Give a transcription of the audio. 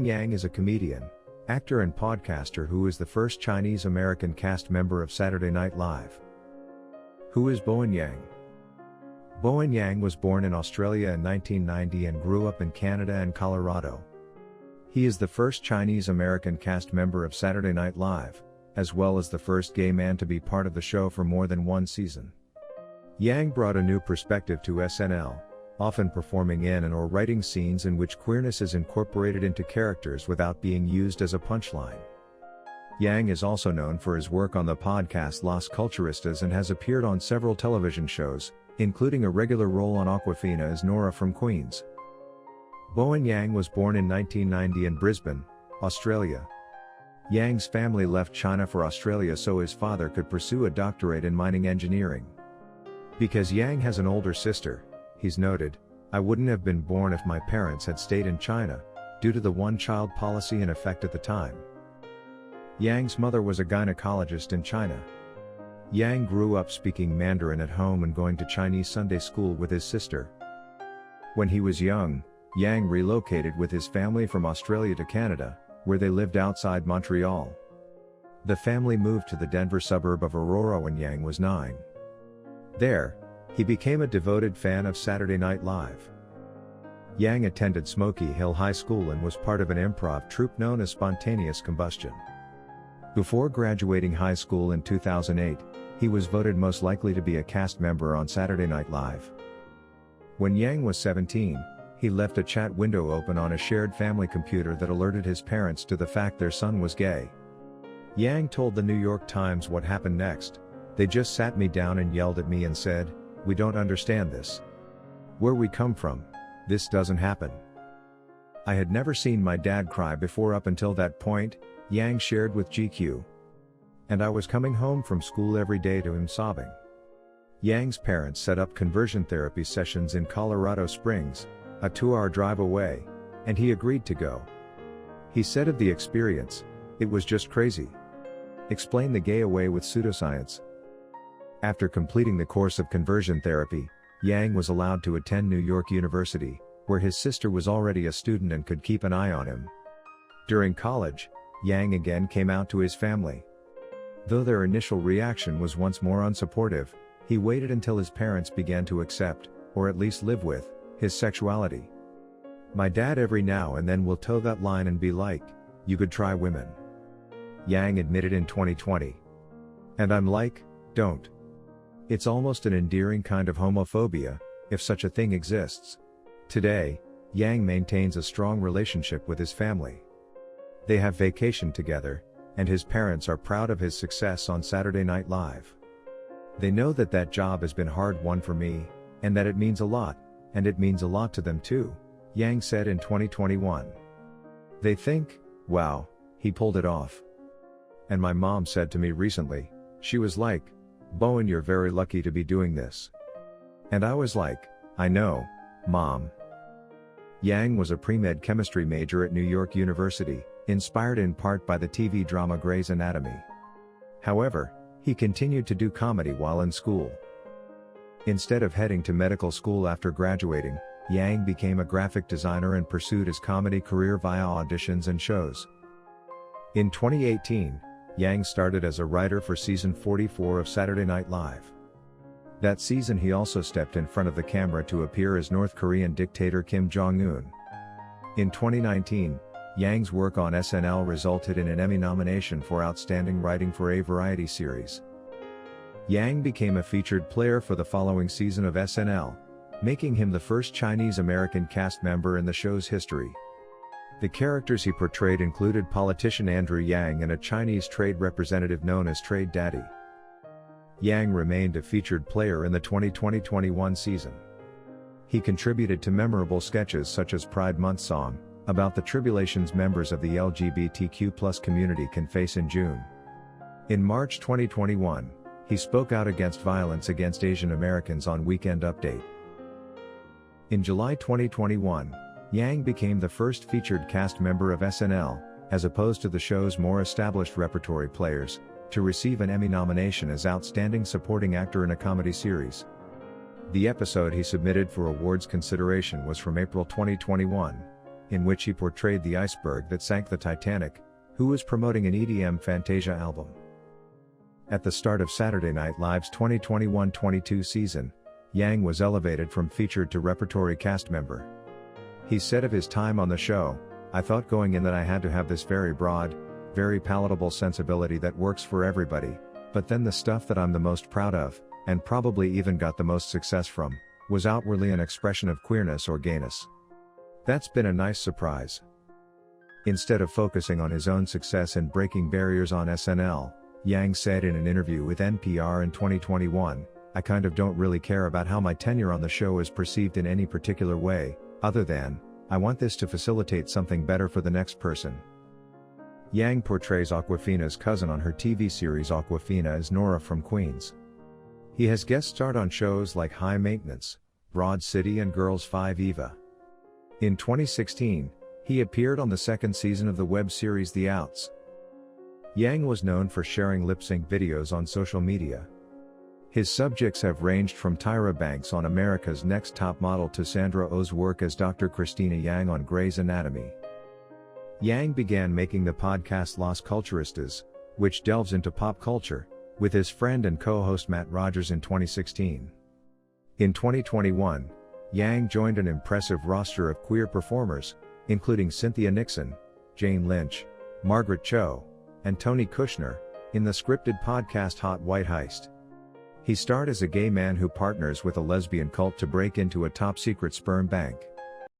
Yang is a comedian, actor and podcaster who is the first Chinese-American cast member of Saturday Night Live. Who is Bowen Yang? Bowen Yang was born in Australia in 1990 and grew up in Canada and Colorado. He is the first Chinese-American cast member of Saturday Night Live, as well as the first gay man to be part of the show for more than one season. Yang brought a new perspective to SNL, often performing in and or writing scenes in which queerness is incorporated into characters without being used as a punchline. Yang is also known for his work on the podcast Las Culturistas and has appeared on several television shows, including a regular role on Awkwafina Is Nora from Queens. Bowen Yang was born in 1990 in Brisbane, Australia. Yang's family left China for Australia so his father could pursue a doctorate in mining engineering. Because Yang has an older sister, he's noted, "I wouldn't have been born if my parents had stayed in China, due to the one-child policy in effect at the time." Yang's mother was a gynecologist in China. Yang grew up speaking Mandarin at home and going to Chinese Sunday school with his sister. When he was young, Yang relocated with his family from Australia to Canada, where they lived outside Montreal. The family moved to the Denver suburb of Aurora when Yang was 9. There, he became a devoted fan of Saturday Night Live. Yang attended Smoky Hill High School and was part of an improv troupe known as Spontaneous Combustion. Before graduating high school in 2008, he was voted most likely to be a cast member on Saturday Night Live. When Yang was 17, he left a chat window open on a shared family computer that alerted his parents to the fact their son was gay. Yang told the New York Times what happened next. "They just sat me down and yelled at me and said, 'We don't understand this. Where we come from, this doesn't happen.' I had never seen my dad cry before up until that point," Yang shared with GQ. "And I was coming home from school every day to him sobbing." Yang's parents set up conversion therapy sessions in Colorado Springs, a 2-hour drive away, and he agreed to go. He said of the experience, "It was just crazy. Explain the gay away with pseudoscience." After completing the course of conversion therapy, Yang was allowed to attend New York University, where his sister was already a student and could keep an eye on him. During college, Yang again came out to his family. Though their initial reaction was once more unsupportive, he waited until his parents began to accept, or at least live with, his sexuality. "My dad every now and then will toe that line and be like, 'You could try women,'" Yang admitted in 2020. "And I'm like, don't. It's almost an endearing kind of homophobia, if such a thing exists." Today, Yang maintains a strong relationship with his family. They have vacation together, and his parents are proud of his success on Saturday Night Live. "They know that job has been hard-won for me, and that it means a lot, and it means a lot to them too," Yang said in 2021. "They think, 'Wow, he pulled it off.' And my mom said to me recently, she was like, 'Bowen, you're very lucky to be doing this.' And I was like, 'I know, Mom.'" Yang was a pre-med chemistry major at New York University, inspired in part by the TV drama Grey's Anatomy. However, he continued to do comedy while in school. Instead of heading to medical school after graduating, Yang became a graphic designer and pursued his comedy career via auditions and shows. In 2018, Yang started as a writer for season 44 of Saturday Night Live. That season he also stepped in front of the camera to appear as North Korean dictator Kim Jong-un. In 2019, Yang's work on SNL resulted in an Emmy nomination for Outstanding Writing for a Variety Series. Yang became a featured player for the following season of SNL, making him the first Chinese-American cast member in the show's history. The characters he portrayed included politician Andrew Yang and a Chinese trade representative known as Trade Daddy. Yang remained a featured player in the 2020-21 season. He contributed to memorable sketches such as Pride Month Song, about the tribulations members of the LGBTQ+ community can face in June. In March 2021, he spoke out against violence against Asian Americans on Weekend Update. In July 2021, Yang became the first featured cast member of SNL, as opposed to the show's more established repertory players, to receive an Emmy nomination as Outstanding Supporting Actor in a Comedy Series. The episode he submitted for awards consideration was from April 2021, in which he portrayed the iceberg that sank the Titanic, who was promoting an EDM Fantasia album. At the start of Saturday Night Live's 2021-22 season, Yang was elevated from featured to repertory cast member. He said of his time on the show, "I thought going in that I had to have this very broad, very palatable sensibility that works for everybody, but then the stuff that I'm the most proud of, and probably even got the most success from, was outwardly an expression of queerness or gayness. That's been a nice surprise." Instead of focusing on his own success and breaking barriers on SNL, Yang said in an interview with NPR in 2021, "I kind of don't really care about how my tenure on the show is perceived in any particular way, other than, I want this to facilitate something better for the next person." Yang portrays Awkwafina's cousin on her TV series Awkwafina Is Nora from Queens. He has guest starred on shows like High Maintenance, Broad City and Girls 5 Eva. In 2016, he appeared on the second season of the web series The Outs. Yang was known for sharing lip-sync videos on social media. His subjects have ranged from Tyra Banks on America's Next Top Model to Sandra Oh's work as Dr. Christina Yang on Grey's Anatomy. Yang began making the podcast Las Culturistas, which delves into pop culture, with his friend and co-host Matt Rogers in 2016. In 2021, Yang joined an impressive roster of queer performers, including Cynthia Nixon, Jane Lynch, Margaret Cho, and Tony Kushner, in the scripted podcast Hot White Heist. He starred as a gay man who partners with a lesbian cult to break into a top-secret sperm bank.